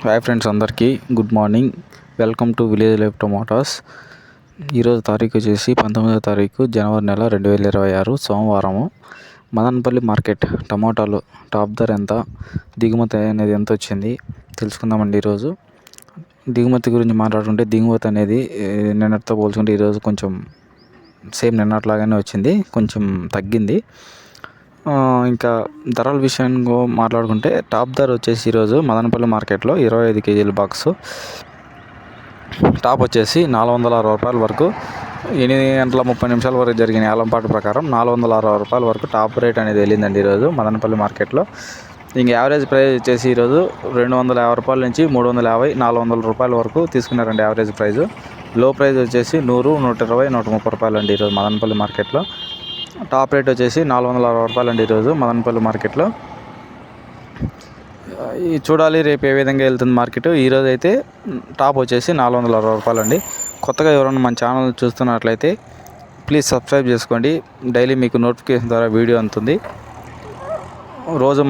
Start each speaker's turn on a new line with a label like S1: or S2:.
S1: Hi friends, అందరికీ good morning. Welcome to village life tomatoes. ఈరోజు తారీఖు వచ్చేసి 19వ తారీఖు జనవరి నెల 2026 సోమవారము. మదనపల్లి మార్కెట్ టమాటాలు టాప్ ధర ఎంత, దిగుమతి అనేది ఎంత వచ్చింది తెలుసుకుందామండి. ఈరోజు దిగుమతి గురించి మాట్లాడుకుంటే దిగుమతి అనేది నిన్నటితో పోల్చుకుంటే ఈరోజు కొంచెం సేమ్ నిన్నట్లాగానే వచ్చింది, కొంచెం తగ్గింది. ఇంకా ధరల విషయంలో మాట్లాడుకుంటే టాప్ ధర వచ్చేసి ఈరోజు మదనపల్లి మార్కెట్లో 25 కేజీల బాక్సు టాప్ వచ్చేసి 460 రూపాయల వరకు 8 గంటల 30 నిమిషాల వరకు జరిగిన ఏలంపాటు ప్రకారం 460 రూపాయల వరకు టాప్ రేట్ అనేది వెళ్ళిందండి ఈరోజు మదనపల్లి మార్కెట్లో. ఇంక యావరేజ్ ప్రైస్ వచ్చేసి ఈరోజు 250 రూపాయల నుంచి 350, 400 రూపాయల వరకు తీసుకున్నారండి యావరేజ్ ప్రైజు. లో ప్రైస్ వచ్చేసి 100, 120, 130 రూపాయలు అండి ఈరోజు మదనపల్లి మార్కెట్లో. టాప్ రేట్ వచ్చేసి 460 రూపాయలు అండి ఈరోజు మదనపల్లి మార్కెట్లో. చూడాలి రేపు ఏ విధంగా వెళ్తుంది మార్కెట్. ఈరోజు అయితే టాప్ వచ్చేసి 460 రూపాయలు అండి. కొత్తగా ఎవరైనా మన ఛానల్ చూస్తున్నట్లయితే ప్లీజ్ సబ్స్క్రైబ్ చేసుకోండి. డైలీ మీకు నోటిఫికేషన్ ద్వారా వీడియో అందుతుంది. రోజు